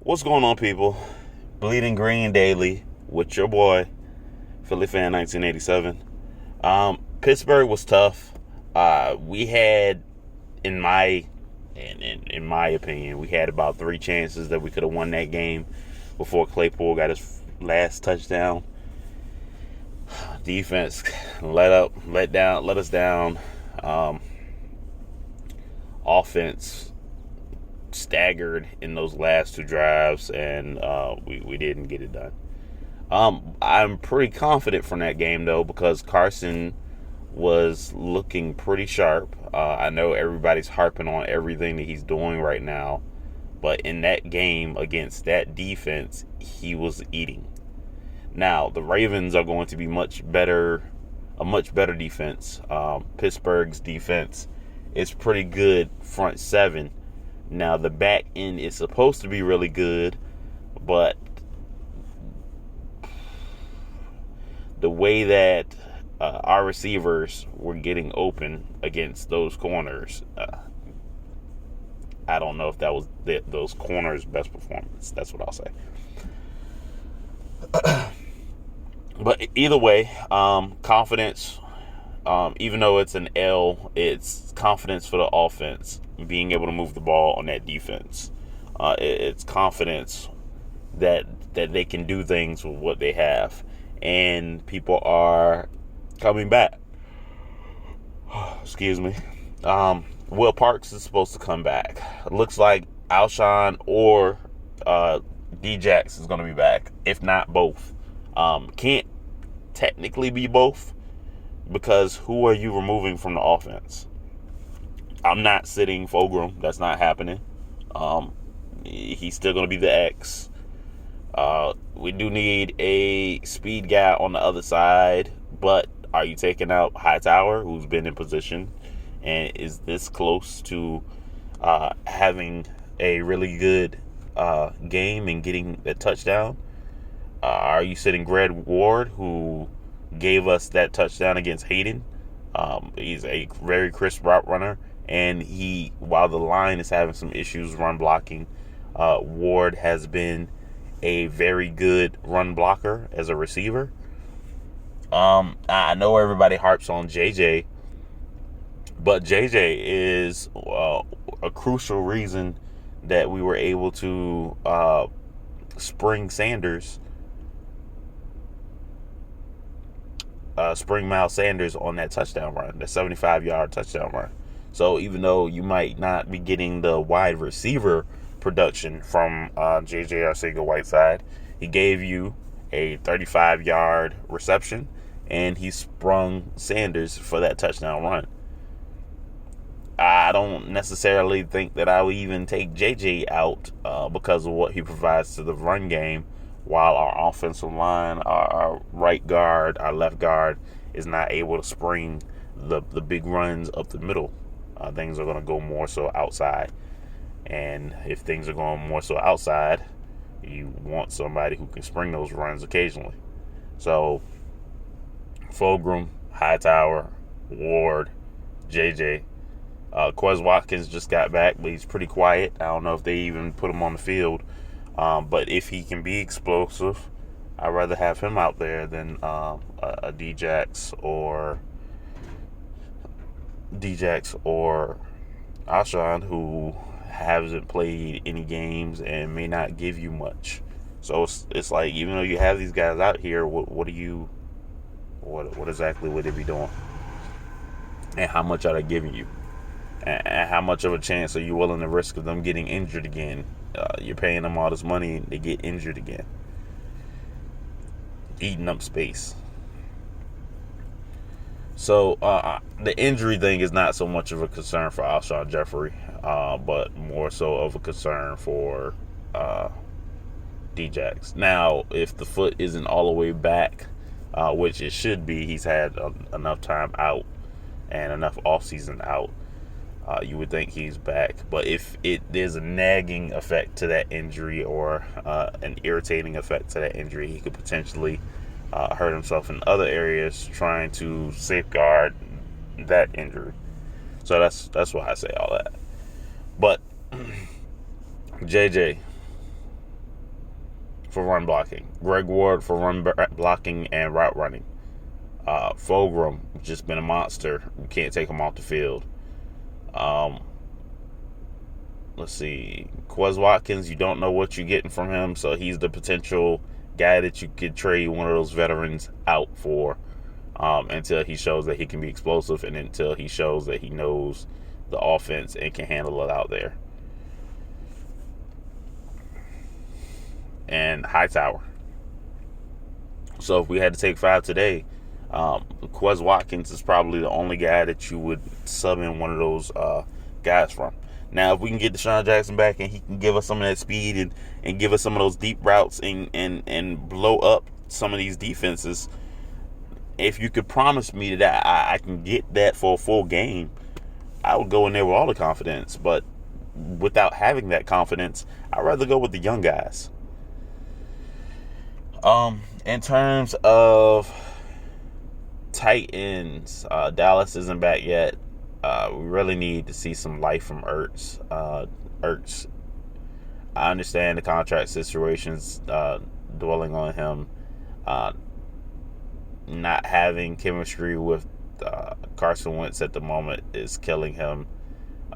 What's going on, people? Bleeding Green Daily with your boy, Philly Fan 1987. Pittsburgh was tough. We had, in my opinion, we had about 3 chances that we could have won that game before Claypool got his last touchdown. Defense let us down. Offense staggered in those last 2 drives, and we didn't get it done. I'm pretty confident from that game, though, because Carson was looking pretty sharp. I know everybody's harping on everything that he's doing right now, but in that game against that defense, he was eating. Now, the Ravens are going to be a much better defense. Pittsburgh's defense is pretty good front 7. Now, the back end is supposed to be really good, but the way that our receivers were getting open against those corners, I don't know if that was those corners' best performance. That's what I'll say. But either way, confidence, even though it's an L, it's confidence for the offense, being able to move the ball on that defense. It's confidence that they can do things with what they have. And people are coming back. Excuse me. Will Parks is supposed to come back. It looks like Alshon or Djax is going to be back, if not both. Can't technically be both, because who are you removing from the offense? I'm not sitting Fulgham. That's not happening. He's still going to be the X. We do need a speed guy on the other side, but are you taking out Hightower, who's been in position and is this close to having a really good game and getting a touchdown? Are you sitting Greg Ward, who gave us that touchdown against Hayden? He's a very crisp route runner, and while the line is having some issues run blocking, Ward has been a very good run blocker as a receiver. I know everybody harps on JJ, but JJ is a crucial reason that we were able to spring Miles Sanders on that touchdown run, the 75-yard touchdown run. So even though you might not be getting the wide receiver production from J.J. Arcega-Whiteside, he gave you a 35-yard reception, and he sprung Sanders for that touchdown run. I don't necessarily think that I would even take J.J. out because of what he provides to the run game, while our offensive line, our right guard, our left guard is not able to spring the big runs up the middle. Things are going to go more so outside. And if things are going more so outside, you want somebody who can spring those runs occasionally. So, Fulgham, Hightower, Ward, JJ. Quez Watkins just got back, but he's pretty quiet. I don't know if they even put him on the field. But if he can be explosive, I'd rather have him out there than a Djax or Alshon, who hasn't played any games and may not give you much. So it's like, even though you have these guys out here, what exactly would they be doing? And how much are they giving you? And how much of a chance are you willing to risk of them getting injured again? You're paying them all this money, they get injured again. Eating up space. So the injury thing is not so much of a concern for Alshon Jeffrey, but more so of a concern for Djax. Now, if the foot isn't all the way back, which it should be, he's had enough time out and enough off-season out, you would think he's back. But if there's a nagging effect to that injury or an irritating effect to that injury, he could potentially hurt himself in other areas trying to safeguard that injury. So that's why I say all that. But JJ, for run blocking. Greg Ward for run blocking and route running. Fulgham, just been a monster. You can't take him off the field. Let's see. Quez Watkins, you don't know what you're getting from him, so he's the potential guy that you could trade one of those veterans out for until he shows that he can be explosive and until he shows that he knows the offense and can handle it out there. And Hightower. So if we had to take 5 today, Quez Watkins is probably the only guy that you would sub in one of those guys from. Now, if we can get Deshaun Jackson back and he can give us some of that speed and give us some of those deep routes and blow up some of these defenses, if you could promise me that I can get that for a full game, I would go in there with all the confidence. But without having that confidence, I'd rather go with the young guys. In terms of tight ends, Dallas isn't back yet. We really need to see some life from Ertz. I understand the contract situations dwelling on him. Not having chemistry with Carson Wentz at the moment is killing him.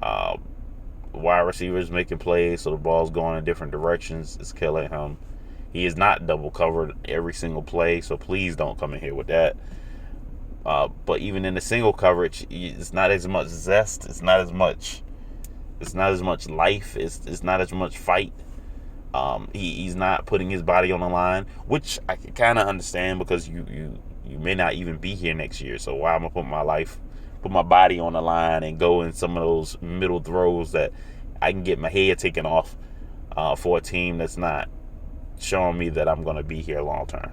Wide receivers making plays, so the ball's going in different directions, is killing him. He is not double covered every single play, so please don't come in here with that. But even in the single coverage, it's not as much zest. It's not as much life. It's not as much fight. He's not putting his body on the line, which I can kind of understand because you may not even be here next year. So why am I put my body on the line and go in some of those middle throws that I can get my head taken off for a team that's not showing me that I'm going to be here long term.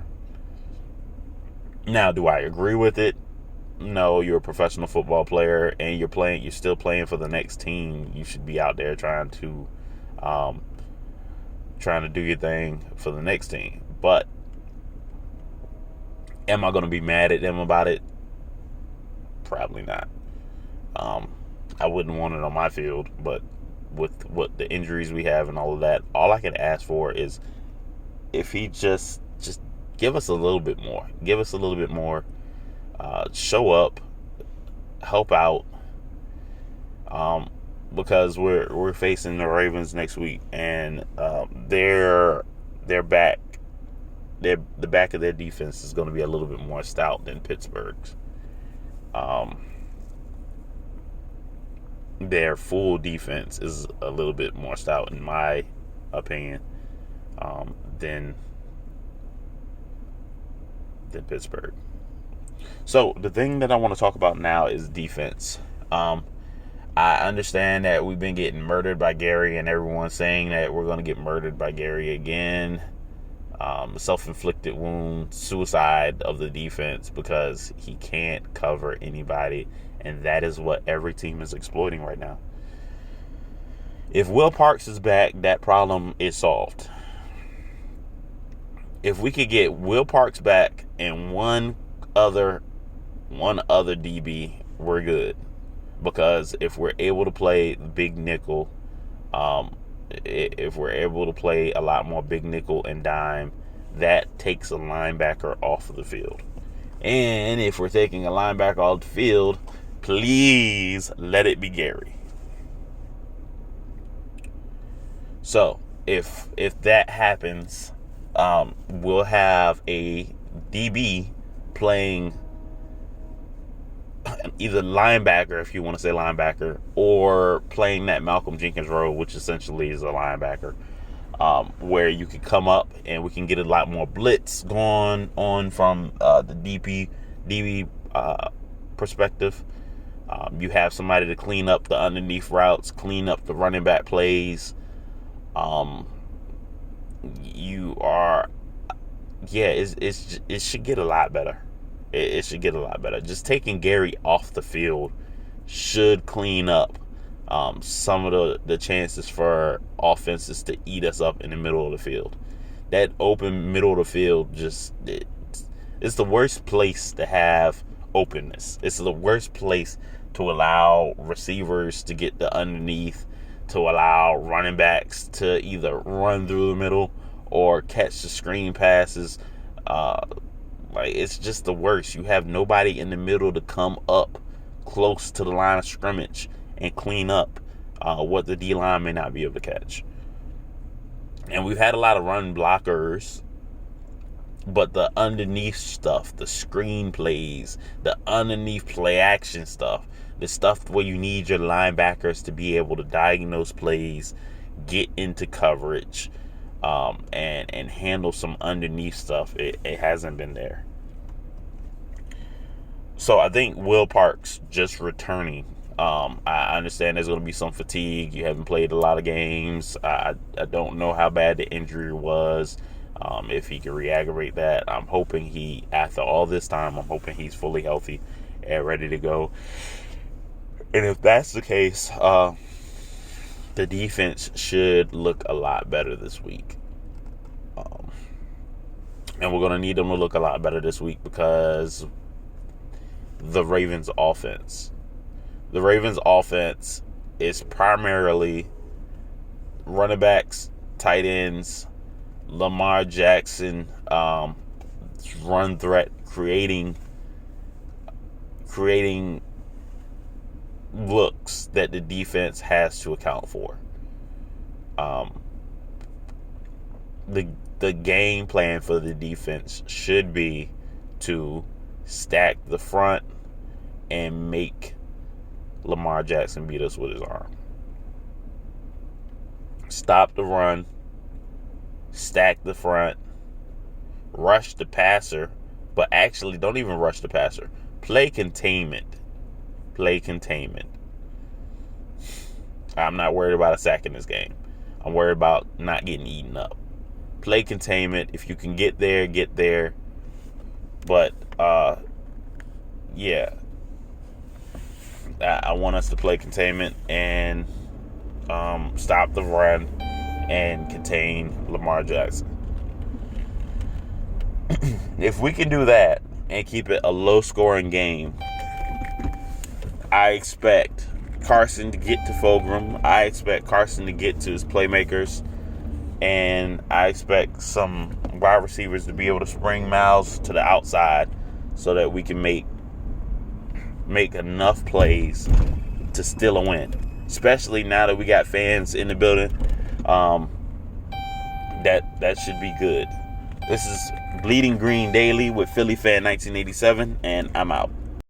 Now, do I agree with it? No, you're a professional football player and you're still playing for the next team. You should be out there trying to do your thing for the next team. But am I going to be mad at them about it? Probably not. I wouldn't want it on my field, but with what the injuries we have and all of that, all I can ask for is if he just give us a little bit more. Give us a little bit more. Show up, help out. Because we're facing the Ravens next week, and their back, the back of their defense is going to be a little bit more stout than Pittsburgh's. Their full defense is a little bit more stout, in my opinion, than Pittsburgh. So the thing that I want to talk about now is defense. I understand that we've been getting murdered by Gary, and everyone's saying that we're going to get murdered by Gary again. Self-inflicted wound, suicide of the defense because he can't cover anybody, and that is what every team is exploiting right now. If Will Parks is back, that problem is solved. If we could get Will Parks back and one other DB, we're good. Because if we're able to play big nickel, if we're able to play a lot more big nickel and dime, that takes a linebacker off of the field. And if we're taking a linebacker off the field, please let it be Gary. So if that happens, we'll have a DB playing either linebacker, if you want to say linebacker, or playing that Malcolm Jenkins role, which essentially is a linebacker, where you can come up and we can get a lot more blitz going on from the DB perspective. You have somebody to clean up the underneath routes, clean up the running back plays. It should get a lot better. It should get a lot better. Just taking Gary off the field should clean up some of the chances for offenses to eat us up in the middle of the field. That open middle of the field it's the worst place to have openness. It's the worst place to allow receivers to get the underneath, to allow running backs to either run through the middle or catch the screen passes. Like, it's just the worst. You have nobody in the middle to come up close to the line of scrimmage and clean up what the D-line may not be able to catch. And we've had a lot of run blockers, but the underneath stuff, the screen plays, the underneath play action stuff, the stuff where you need your linebackers to be able to diagnose plays, get into coverage, and handle some underneath stuff, it hasn't been there. So I think Will Parks just returning. I understand there's going to be some fatigue. You haven't played a lot of games. I don't know how bad the injury was. If he can re-aggravate that, I'm hoping after all this time, I'm hoping he's fully healthy and ready to go. And if that's the case, the defense should look a lot better this week. And we're going to need them to look a lot better this week because the Ravens offense is primarily running backs, tight ends, Lamar Jackson, run threat, creating looks that the defense has to account for. The game plan for the defense should be to stack the front and make Lamar Jackson beat us with his arm. Stop the run, stack the front, rush the passer, but actually don't even rush the passer. Play containment. I'm not worried about a sack in this game. I'm worried about not getting eaten up. Play containment. If you can get there, get there. But, yeah. I want us to play containment and stop the run and contain Lamar Jackson. If we can do that and keep it a low-scoring game, I expect Carson to get to Fulgham. I expect Carson to get to his playmakers. And I expect some wide receivers to be able to spring miles to the outside so that we can make enough plays to steal a win. Especially now that we got fans in the building. That should be good. This is Bleeding Green Daily with Philly Fan 1987, and I'm out.